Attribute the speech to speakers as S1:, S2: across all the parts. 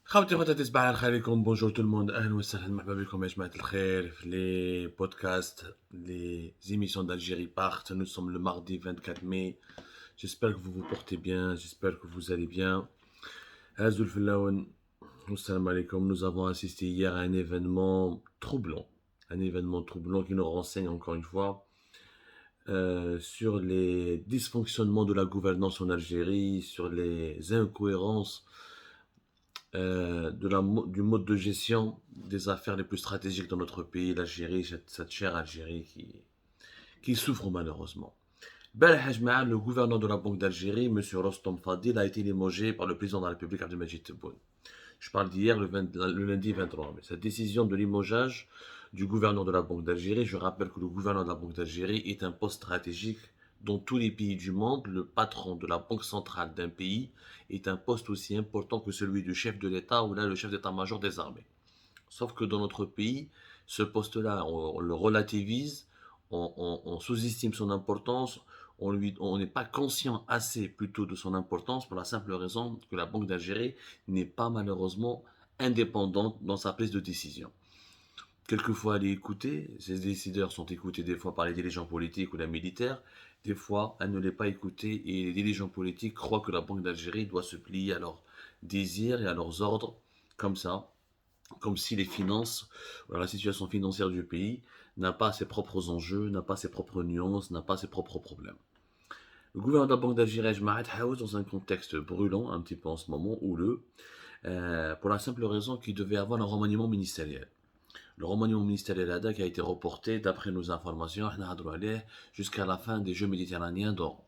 S1: خوتي خواتاتي صباح الخير عليكم بونجور تو الموند اهلا وسهلا مرحبا بكم يا جماعه الخير في لي بودكاست les émissions d'Algérie partent. Nous sommes le mardi 24 mai. J'espère que vous vous portez bien, j'espère que vous allez bien. Azoul Filaoun, salam alaikum. Nous avons assisté hier à un événement troublant qui nous renseigne encore une fois sur les dysfonctionnements de la gouvernance en Algérie, sur les incohérences du mode de gestion des affaires les plus stratégiques dans notre pays, l'Algérie, cette chère Algérie qui souffre malheureusement. Ben Hajma, le gouverneur de la Banque d'Algérie, M. Rostom Fadil, a été limogé par le président de la République, Abdelmajid Tebboune. Je parle d'hier, le lundi 23 mai. Cette décision de limogeage du gouverneur de la Banque d'Algérie, je rappelle que le gouverneur de la Banque d'Algérie est un poste stratégique dans tous les pays du monde. Le patron de la banque centrale d'un pays est un poste aussi important que celui du chef de l'État ou là le chef d'état-major des armées. Sauf que dans notre pays, ce poste-là, on le relativise, on sous-estime son importance, on n'est pas conscient assez plutôt de son importance pour la simple raison que la Banque d'Algérie n'est pas malheureusement indépendante dans sa prise de décision. Quelquefois, elle est écoutée, ces décideurs sont écoutés des fois par les dirigeants politiques ou les militaires, des fois, elle ne l'est pas écoutée et les dirigeants politiques croient que la Banque d'Algérie doit se plier à leurs désirs et à leurs ordres, comme ça, comme si les finances, la situation financière du pays n'a pas ses propres enjeux, n'a pas ses propres nuances, n'a pas ses propres problèmes. Le gouverneur de la Banque d'Algérie, Ajmaat Haouz, dans un contexte brûlant, un petit peu en ce moment, houleux, pour la simple raison qu'il devait avoir un remaniement ministériel. Le remaniement ministériel ADA qui a été reporté, d'après nos informations, jusqu'à la fin des Jeux méditerranéens d'or.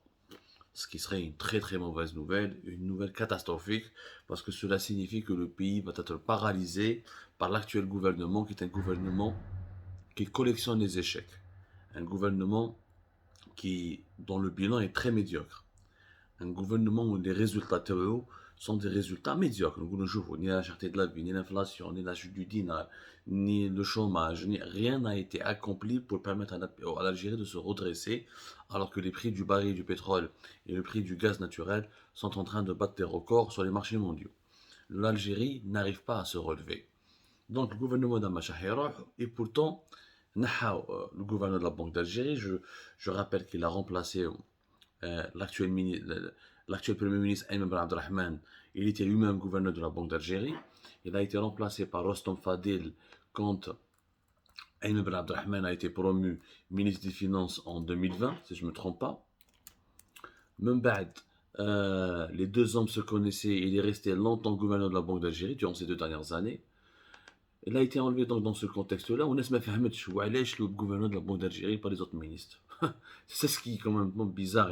S1: Ce qui serait une très très mauvaise nouvelle, une nouvelle catastrophique, parce que cela signifie que le pays va être paralysé par l'actuel gouvernement, qui est un gouvernement qui collectionne les échecs. Un gouvernement dont le bilan est très médiocre. Un gouvernement où les résultats théoriques sont des résultats médiocres. Nous jouons ni la cherté de la vie, ni l'inflation, ni la chute du dinar, ni le chômage, rien n'a été accompli pour permettre à l'Algérie de se redresser, alors que les prix du baril du pétrole et le prix du gaz naturel sont en train de battre des records sur les marchés mondiaux. L'Algérie n'arrive pas à se relever. Donc le gouvernement d'Amachahira, et pourtant, le gouverneur de la Banque d'Algérie, je rappelle qu'il a remplacé l'actuel Premier ministre Ayman Ben Abdelrahman. Il était lui-même gouverneur de la Banque d'Algérie. Il a été remplacé par Rostom Fadil quand Ayman Ben Abdelrahman a été promu ministre des Finances en 2020, si je ne me trompe pas. Membad, les deux hommes se connaissaient. Il est resté longtemps gouverneur de la Banque d'Algérie durant ces 2 dernières années. Il a été enlevé donc dans ce contexte-là. On laisse le gouverneur de la Banque d'Algérie par les autres ministres. C'est ce qui est quand même bizarre.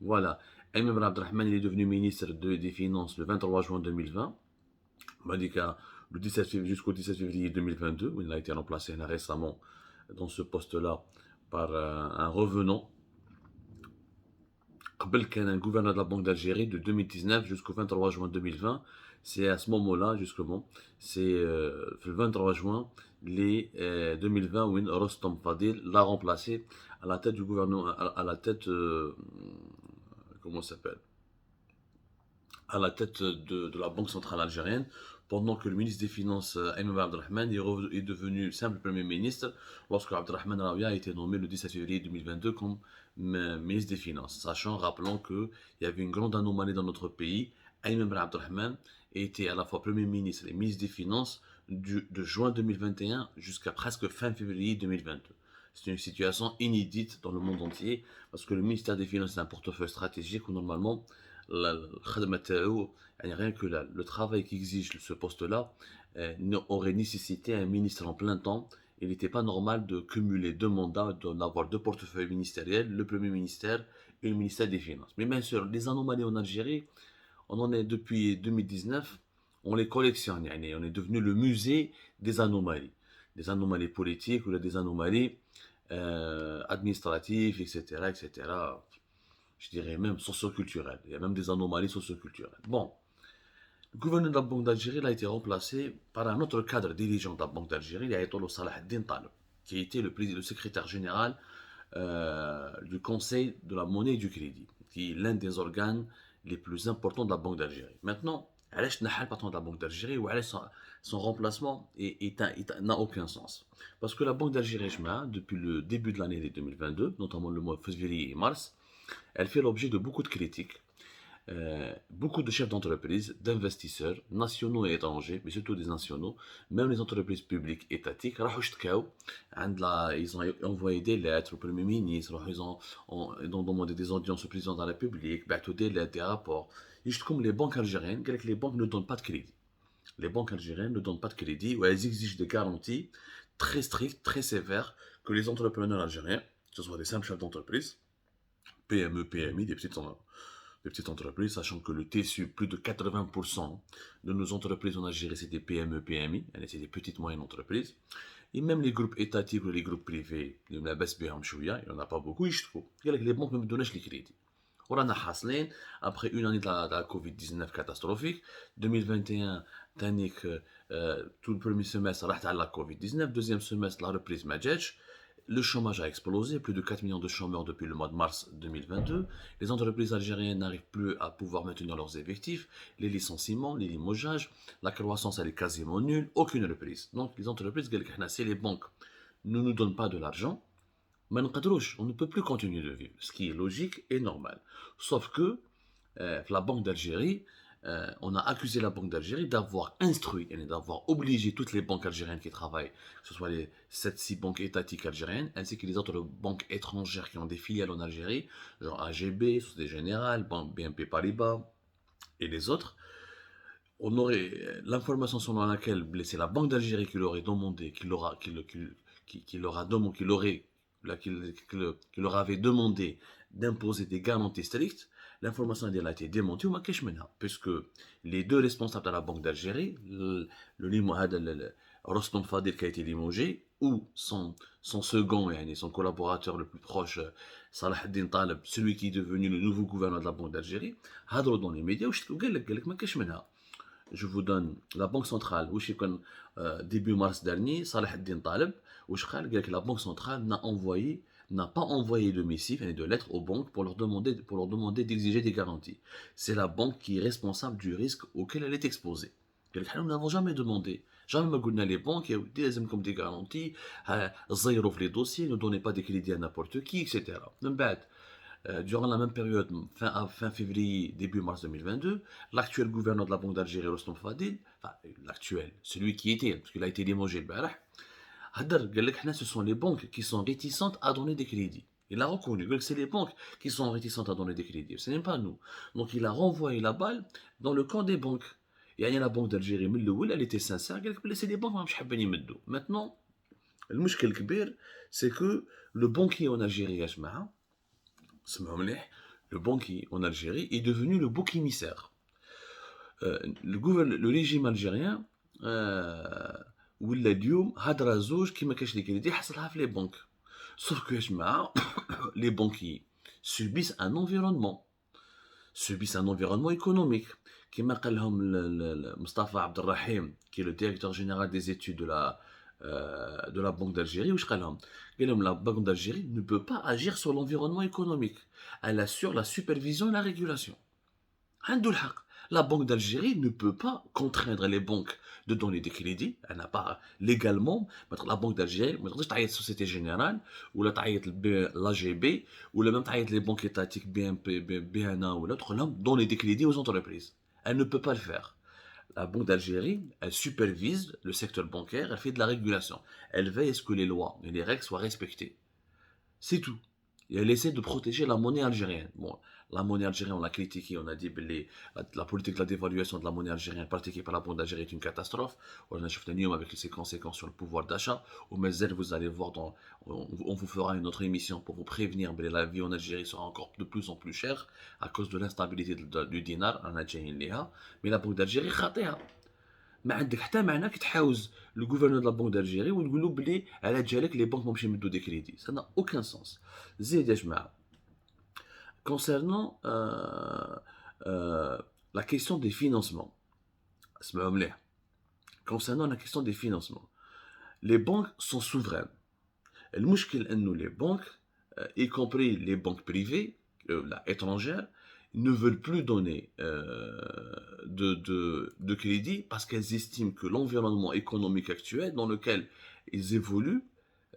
S1: Voilà. Ayman Ben Abdelrahman, il est devenu ministre des Finances le 23 juin 2020. Le 17 jusqu'au 17 février 2022, où il a été remplacé récemment dans ce poste-là par un revenant. Qabel qu'un un gouverneur de la Banque d'Algérie de 2019 jusqu'au 23 juin 2020. C'est à ce moment-là, justement, c'est le 23 juin 2020 où Rostom Fadil l'a remplacé à la tête du gouvernement, à la tête, comment ça s'appelle, à la tête de la Banque centrale algérienne, pendant que le ministre des Finances, Ayman Abdelrahman, est devenu simple Premier ministre lorsque Abdelrahman Rabia a été nommé le 17 février 2022 comme ministre des Finances. Sachant, rappelons qu'il y avait une grande anomalie dans notre pays. Ayman Abdelrahman était à la fois Premier ministre et ministre des Finances de juin 2021 jusqu'à presque fin février 2022. C'est une situation inédite dans le monde entier parce que le ministère des Finances est un portefeuille stratégique où normalement rien que le travail qu'exige ce poste-là aurait nécessité un ministre en plein temps. Il n'était pas normal de cumuler deux mandats, d'avoir deux portefeuilles ministériels, le premier ministère et le ministère des Finances. Mais bien sûr, les anomalies en Algérie, on en est depuis 2019, on les collectionne. On est devenu le musée des anomalies. Des anomalies politiques ou des anomalies administratives, etc., etc. Je dirais même socioculturelles. Il y a même des anomalies socioculturelles. Bon, le gouverneur de la Banque d'Algérie a été remplacé par un autre cadre dirigeant de la Banque d'Algérie, l'Ayatollah Salah Eddin Taleb, qui était le secrétaire général du Conseil de la monnaie et du crédit, qui est l'un des organes les plus importants de la Banque d'Algérie. Maintenant, علاش تنحى le patron de la Banque d'Algérie وعلاش son remplacement n'a aucun sens. Parce que la Banque d'Algérie, depuis le début de l'année 2022, notamment le mois de février et mars, elle fait l'objet de beaucoup de critiques. Beaucoup de chefs d'entreprise, d'investisseurs, nationaux et étrangers, mais surtout des nationaux, même les entreprises publiques étatiques, ils ont envoyé des lettres au Premier ministre, ils ont demandé des audiences au président de la République, des lettres, des rapports. Juste comme les banques algériennes, les banques ne donnent pas de crédit. Les banques algériennes ne donnent pas de crédit ou elles exigent des garanties très strictes, très sévères que les entrepreneurs algériens, que ce soit des simples chefs d'entreprise, PME, PMI, des petites entreprises, sachant que le TSU, plus de 80% de nos entreprises en Algérie, c'est des PME, PMI, c'est des petites moyennes entreprises. Et même les groupes étatiques ou les groupes privés, il n'y en a pas beaucoup, les banques ne me donnent pas les crédits. ورانا حاصلين après une année de la Covid-19 catastrophique 2021 تانيك tout le premier semestre راحت على la Covid-19 deuxième semestre la reprise ما جاتش. Le chômage a explosé, plus de 4 millions de chômeurs depuis le mois de mars 2022. Les entreprises algériennes n'arrivent plus à pouvoir maintenir leurs effectifs. Les licenciements, les limogeages, la croissance elle est quasiment nulle, aucune reprise. Donc les entreprises, c'est les banques ne nous donnent pas de l'argent. Mais on ne peut plus continuer de vivre, ce qui est logique et normal. Sauf que la Banque d'Algérie, on a accusé la Banque d'Algérie d'avoir instruit, et d'avoir obligé toutes les banques algériennes qui travaillent, que ce soit les 7-6 banques étatiques algériennes, ainsi que les autres banques étrangères qui ont des filiales en Algérie, genre AGB, Société Générale, BNP Paribas et les autres. On aurait l'information selon laquelle c'est la Banque d'Algérie qui l'aurait demandé, qui leur avait demandé d'imposer des garanties strictes. L'information elle a été démentie ou puisque les deux responsables de la Banque d'Algérie, le Rostom Fadil qui a été limogé, ou son second, son collaborateur le plus proche, Salah Eddin Taleb, celui qui est devenu le nouveau gouverneur de la Banque d'Algérie, hadrou dans les médias, je vous donne la Banque centrale, début mars dernier, Salah Eddin Taleb, la Banque centrale n'a pas envoyé de missives et de lettres aux banques pour leur demander d'exiger des garanties. C'est la banque qui est responsable du risque auquel elle est exposée. Nous n'avons jamais demandé. Jamais dit les banques, il y a comme des garanties, les dossiers, ne donnez pas des crédits à n'importe qui, etc. Durant la même période, fin février, début mars 2022, l'actuel gouverneur de la Banque d'Algérie, Rostom Fadil, enfin l'actuel, celui qui était, parce qu'il a été limogé le ce sont les banques qui sont réticentes à donner des crédits. Il a reconnu que c'est les banques qui sont réticentes à donner des crédits, ce n'est pas nous. Donc il a renvoyé la balle dans le camp des banques. Et la Banque d'Algérie, elle était sincère, c'est les banques qui ne veulent pas. Maintenant, le problème, c'est que le banquier en Algérie, le banquier en Algérie est devenu le bouc émissaire. Le régime algérien ولا اليوم هضره زوج كيما كاش لي كريدي حصلها في لي بنك sauf que يا جماعه les banquiers subissent un environnement économique كيما قال لهم مصطفى عبد الرحيم qui est le directeur général des études de la Banque d'Algérie واش قال لهم la Banque d'Algérie ne peut pas agir sur l'environnement économique, elle assure la supervision et la régulation. عنده الحق. La Banque d'Algérie ne peut pas contraindre les banques de donner des crédits. Elle n'a pas légalement. La Banque d'Algérie, la Société Générale, ou l'AGB, ou même les banques étatiques, BNP, BNA ou l'autre, donner des crédits aux entreprises. Elle ne peut pas le faire. La Banque d'Algérie, elle supervise le secteur bancaire, elle fait de la régulation. Elle veille à ce que les lois et les règles soient respectées. C'est tout. Et elle essaie de protéger la monnaie algérienne. Bon, la monnaie algérienne, on l'a critiqué, on a dit que la politique de la dévaluation de la monnaie algérienne pratiquée par la Banque d'Algérie est une catastrophe. On a vu avec ses conséquences sur le pouvoir d'achat. Au Mazel, vous allez voir, on vous fera une autre émission pour vous prévenir que la vie en Algérie sera encore de plus en plus chère à cause de l'instabilité du dinar. Mais la Banque d'Algérie, khatiha. ما عندك حتى معنى كي تحاوز لو غوفرنور دو لا بونك دالجيري وتقول له بلي على جالك لي بنك ماشي يمدوا دي كريدي ça n'a aucun sens. زيد يا جماعه concernant la question des financements اسمعوا مليح. concernant la question des financements, les banques sont souveraines. المشكل انه les banques y compris les banques privées étrangères ne veulent plus donner de crédit parce qu'elles estiment que l'environnement économique actuel dans lequel ils évoluent,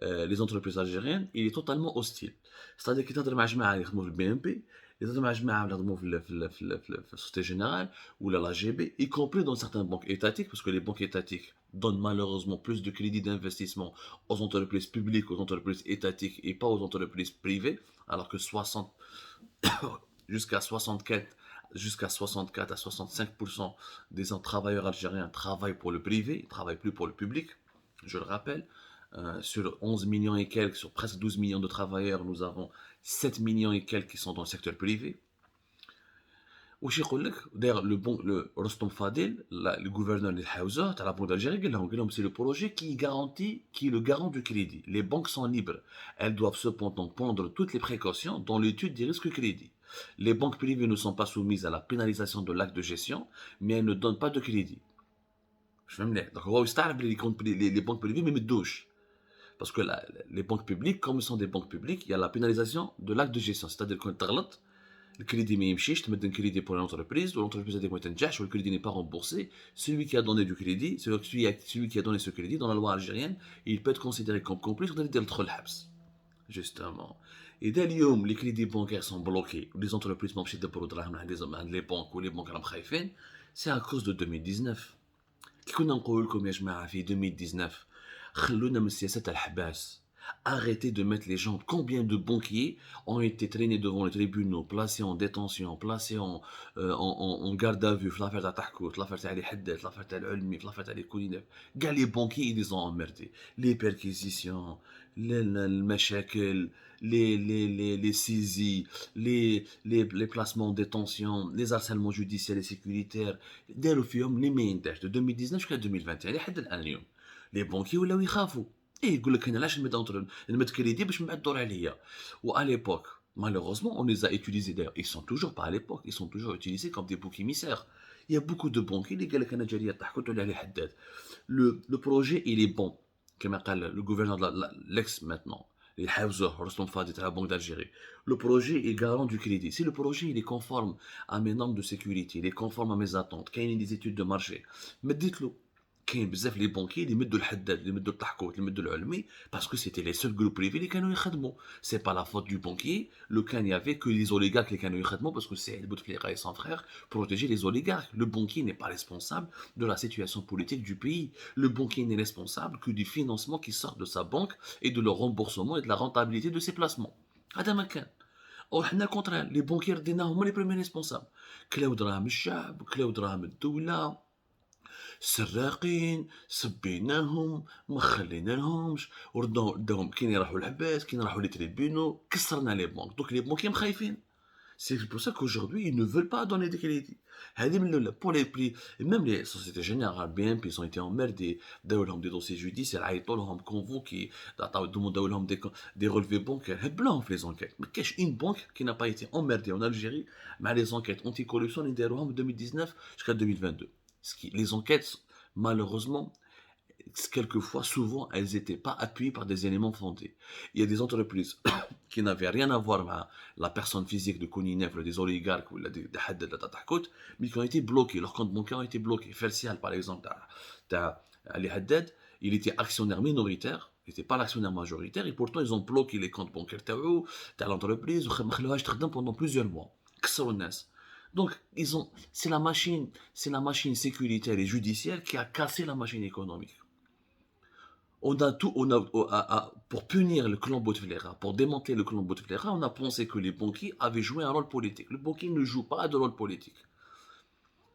S1: les entreprises algériennes, il est totalement hostile. C'est-à-dire qu'ils تهضر مع جماعة اللي يخدموا في البي ام بي، يهضر مع جماعة اللي يخدموا في السوسيتي جينيرال ou la GB, y compris dans certaines banques étatiques, parce que les banques étatiques donnent malheureusement plus de crédits d'investissement aux entreprises publiques, aux entreprises étatiques et pas aux entreprises privées, alors que 60 jusqu'à 64, jusqu'à 64 à 65% des travailleurs algériens travaillent pour le privé, ils ne travaillent plus pour le public, je le rappelle. Sur 11 millions et quelques, sur presque 12 millions de travailleurs, nous avons 7 millions et quelques qui sont dans le secteur privé. D'ailleurs, le Rostom Fadel, le gouverneur de Haouza, à la Banque d'Algérie, c'est le projet qui garantit, qui est le garant du crédit. Les banques sont libres. Elles doivent cependant prendre toutes les précautions dans l'étude des risques crédits. Les banques privées ne sont pas soumises à la pénalisation de l'acte de gestion, mais elles ne donnent pas de crédit. Je vais me dire. Donc, on va les banques privées, mais douche. Parce que les banques publiques, comme ce sont des banques publiques, il y a la pénalisation de l'acte de gestion. C'est-à-dire qu'on t'arlate, le crédit mais tu mets un crédit pour l'entreprise, l'entreprise a des moyens de le crédit n'est pas remboursé. Celui qui a donné du crédit, celui qui a donné ce crédit dans la loi algérienne, il peut être considéré comme complice ou d'aller dans le habs. Justement. Et dès l'homme, les crédits bancaires sont bloqués, les entreprises m'ont de pour les banques ou les banques c'est à cause de 2019. Qui qu'on a comme je 2019. خلونا من سياسة الحباس. Arrêtez de mettre les gens. Combien de banquiers ont été traînés devant les tribunaux, placés en détention, placés en garde à vue, في l'affaire تاع تحكوت, في l'affaire تاع علي حداد, في l'affaire تاع العلمي, في l'affaire تاع les كوليناف. Gars, les banquiers, ils les ont emmerdés. Les perquisitions, المشاكل, les saisies, les placements en détention, les harcèlements judiciaires et sécuritaires. داروا فيهم اللي ما ينتهش de 2019 jusqu'à 2021 لحد الآن اليوم. Les banquiers ولاو يخافوا. ايه يقول لك انا علاش نمد كريدي باش من بعد تدور عليا. و à l'époque, malheureusement, on les a utilisés d'ailleurs. Ils sont toujours pas à l'époque, ils sont toujours utilisés comme des boucs émissaires. Il y a beaucoup de banquiers اللي قال لك انا جا ليا التحكم تولي عليه حداد. Le projet il est bon. كما قال le gouverneur de l'ex maintenant. Les Haouza, Rostom Fadi de la Banque d'Algérie. Le projet est garant du crédit. Si le projet il est conforme à mes normes de sécurité, il est conforme à mes attentes, qu'il y a des études de marché, mais dites-le. كاين بزاف لي بونكي اللي يمدوا الحداد اللي يمدوا التحكوت اللي يمدوا العلمي باسكو سيتي لي سول جروب بريفي اللي كانوا يخدموا سي با لا فوت دو بونكي لو كان يافي كو لي زوليغارك اللي كانوا يخدموا باسكو سعيد بوتفليقه et son frère protéger les oligarques. Le banquier n'est pas responsable de la situation politique du pays. Le banquier n'est responsable que du financement qui sort de sa banque et de leur remboursement et de la rentabilité de ses placements. هذا ما كان. او حنا كونترال لي بونكي رديناهم هما لي بريمير ريسبونسابل. كلاو دراهم الشعب كلاو دراهم الدوله سراقين سبيناهم ما خلينا لهمش ورداهم كاين يروحوا الحباس كاين يروحوا لي تريبينو كسرنا لي بنك دوك لي بنك مخايفين. C'est pour ça qu'aujourd'hui ils ne veulent pas donner des crédits. هذه من الاولى pour les prix même les sociétés générales bien puis ils ont été emmerdés داو لهم des dossiers judiciaires عيطوا لهم convoqués عطاو داو لهم des relevés bancaires هبلوهم في les enquêtes. ما كاش une banque qui n'a pas été emmerdée en Algérie مع les enquêtes anti-corruption اللي داروهم de 2019 jusqu'à 2022. Les enquêtes, malheureusement, quelquefois, souvent, elles n'étaient pas appuyées par des éléments fondés. Il y a des entreprises qui n'avaient rien à voir avec la personne physique de Kouninef, des oligarques ou des haddad, mais qui ont été bloqués. Leurs comptes bancaires ont été bloqués. Felsial, par exemple, Ali Haddad, il était actionnaire minoritaire, il n'était pas l'actionnaire majoritaire, et pourtant, ils ont bloqué les comptes bancaires de l'entreprise pendant plusieurs mois. Donc, c'est la machine sécuritaire et judiciaire qui a cassé la machine économique. Pour punir le clan Bouteflika, pour démanteler le clan Bouteflika, on a pensé que les banquiers avaient joué un rôle politique. Le banquier ne joue pas de rôle politique.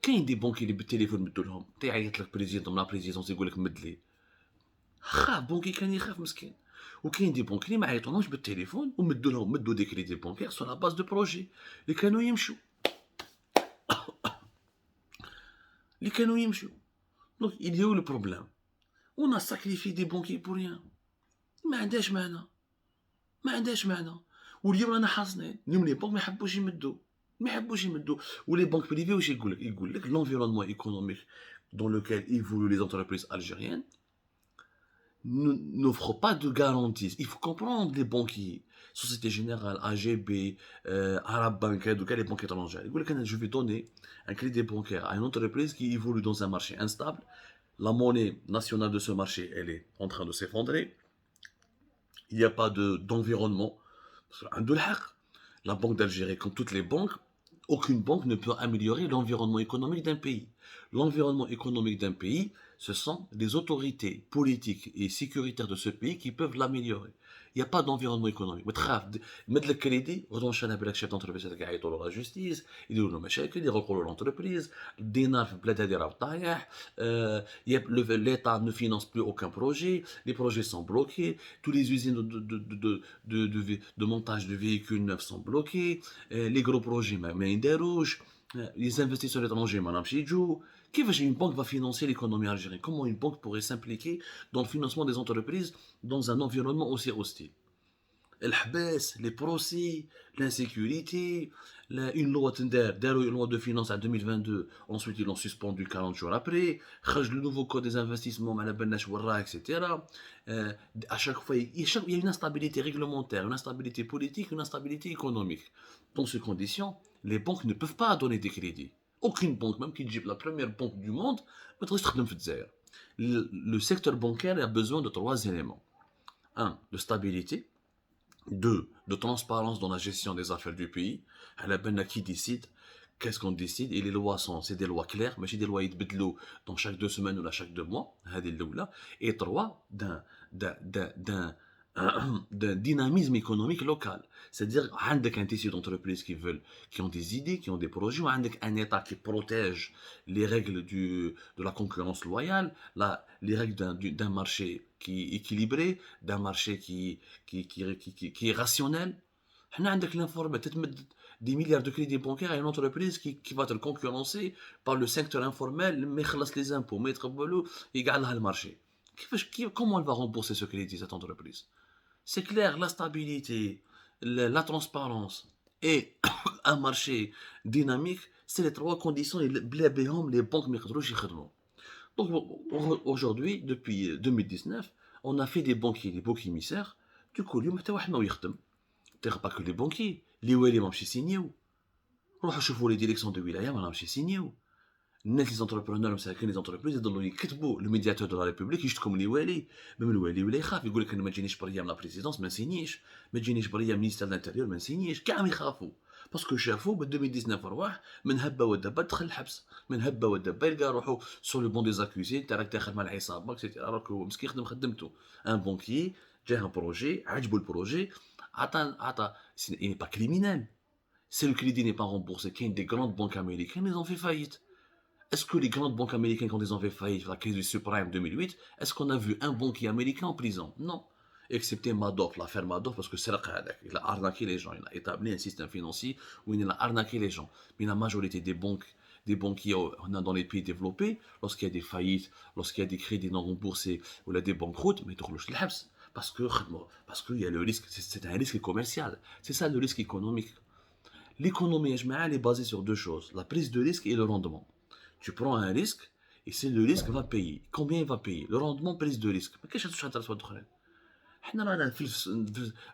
S1: Quand il y a des banquiers qui téléphonent, tu as le président, la présidence, ils disent que le banquier كان يخاف مسكين. وكاين دي بنك اللي ما عيطولهمش بالتليفون ومدوا لهم دي كريدي بونكير sur la base de projet اللي كانوا يمشوا. Donc il y a eu le problème. On a sacrifié des banquiers pour rien. ما عندهاش معنى. واليوم رانا حاصلين اليوم لي بنك ما يحبوش يمدوا. ولي بنك بريفي واش يقول لك l'environnement économique dans lequel évoluent les entreprises algériennes n'offre pas de garantie. Il faut comprendre les banquiers. Société Générale, AGB, Arab Bank, donc les banques étrangères. Je vais donner un crédit bancaire à une entreprise qui évolue dans un marché instable. La monnaie nationale de ce marché, elle est en train de s'effondrer. Il n'y a pas d'environnement. La Banque d'Algérie, comme toutes les banques, aucune banque ne peut améliorer l'environnement économique d'un pays. L'environnement économique d'un pays, ce sont les autorités politiques et sécuritaires de ce pays qui peuvent l'améliorer. Il n'y a pas d'environnement économique. Mettre le crédit, redonner avec le chef d'entreprise qui a été la justice, ils disent مشاكل, ils recollent l'entreprise, le dinar في البلاد هذه راه طايح, l'État ne finance plus aucun projet, les projets sont bloqués, tous les usines de montage de véhicules neufs sont bloquées, les gros projets ما ينداروش, les investisseurs étrangers ما نمشي يجوا. كيفاش une banque va financer l'économie algérienne? Comment une banque pourrait s'impliquer dans le financement des entreprises dans un environnement aussi hostile? الحبس, les procès, l'insécurité, une loi une loi de finances en 2022, ensuite ils l'ont suspendu 40 jours après, le nouveau code des investissements, etc. À chaque fois, il y a une instabilité réglementaire, une instabilité politique, une instabilité économique. Dans ces conditions, les banques ne peuvent pas donner des crédits. Aucune banque, même qui est la première banque du monde, le secteur bancaire a besoin de 3 éléments. 1. De stabilité. 2. De transparence dans la gestion des affaires du pays. Qui décide? Qu'est-ce qu'on décide? Et les lois c'est des lois claires, mais c'est des lois يتبدلوا dans chaque 2 semaines ou chaque 2 mois. Et 3. D'un dynamisme économique local. C'est-à-dire, il y a un tissu d'entreprises qui ont des idées, qui ont des projets, un État qui protège les règles de la concurrence loyale, les règles d'un marché qui est équilibré, d'un marché qui est rationnel. On a des milliards de crédits bancaires à une entreprise qui va être concurrencée par le secteur informel, mais les impôts, mais il gagne le marché. Comment elle va rembourser ce crédit, cette entreprise? C'est clair, la stabilité, la transparence et un marché dynamique, c'est les 3 conditions les banques ne peuvent pas. Donc aujourd'hui, depuis 2019, on a fait des banquiers, des banques émissaires. Du coup, il n'y a pas que les banquiers. Les ouélis m'ont signé. روحوا شوفوا les directions de wilaya ما راهمش يسينيو. الناس les entrepreneurs مساكن les entreprises يضلوا يكتبوا le médiateur de la République يشتكوا من الوالي. même الوالي ولا يخاف يقول لك انا ما تجينيش بريه من لا بريزيدونس ما نسينيش, ما تجينيش بريه من ministère de l'intérieur ما نسينيش, كاع يخافوا باسكو شافوا ب 2019 رواح من هبه ودبه دخل الحبس, من هبه ودبه يلقى روحو سور لو بون دي زاكوزي, انت راك داخل مع العصابه اكسيتيرا, راك هو مسكين يخدم خدمته. ان بونكي جاه ان بروجي, عجبو البروجي, عطى il n'est pas criminel. Si le crédit n'est pas remboursé, qu'il y a des grandes banques américaines, ils ont fait faillite. Est-ce que les grandes banques américaines, quand ils ont fait faillite, la crise du subprime 2008, est-ce qu'on a vu un banquier américain en prison? Non. Excepté Madoff, l'affaire Madoff, parce que c'est il a arnaqué les gens, il a établi un système financier où il a arnaqué les gens. Mais la majorité des banquiers dans les pays développés, lorsqu'il y a des faillites, lorsqu'il y a des crédits non remboursés, ou là des banqueroutes, mais parce qu'il y a le risque, c'est un risque commercial. C'est ça le risque économique. L'économie elle est basée sur 2 choses, la prise de risque et le rendement. Tu prends un risque et c'est le risque va payer. Combien il va payer? Le rendement, prise de risque. ما كاينش هاد الشهادات اخرين. حنا رانا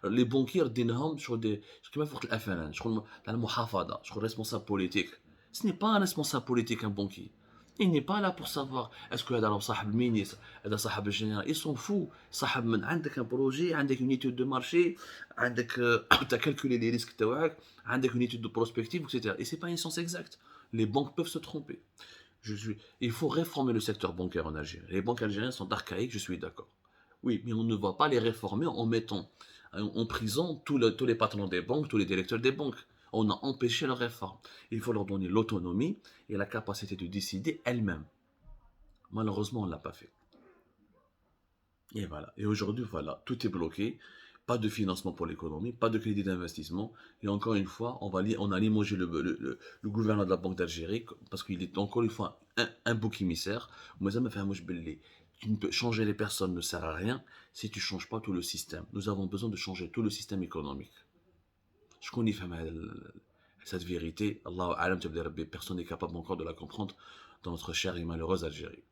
S1: لي بونكير ديناهم شغل كيما فوق الافلام, شغل تاع المحافظه, شغل ريسبونسابل بوليتيك. Ce n'est pas un responsable politique un banquier. Il n'est pas là pour savoir est-ce que هذا راه صاحب المينيستر, هذا صاحب الجنرال, ils s'en fout. صاحب من عندك un projet, عندك une étude de marché, عندك tu as calculé les risques تاعك, عندك une étude de prospective, etc. Et c'est pas une science exacte. Les banques peuvent se tromper. Il faut réformer le secteur bancaire en Algérie. Les banques algériennes sont archaïques, je suis d'accord. Oui, mais on ne va pas les réformer en mettant en prison tous les patrons des banques, tous les directeurs des banques. On a empêché leur réforme. Il faut leur donner l'autonomie et la capacité de décider elles-mêmes. Malheureusement, on ne l'a pas fait. Et voilà. Et aujourd'hui, voilà, tout est bloqué. Pas de financement pour l'économie, pas de crédit d'investissement. Et encore une fois, on a limogé le gouverneur de la Banque d'Algérie parce qu'il est encore une fois un bouc émissaire. Moi, ça m'a fait un mouche belli. Tu ne peux changer les personnes ne sert à rien si tu ne changes pas tout le système. Nous avons besoin de changer tout le système économique. Je connais cette vérité. Allah, personne n'est capable encore de la comprendre dans notre chère et malheureuse Algérie.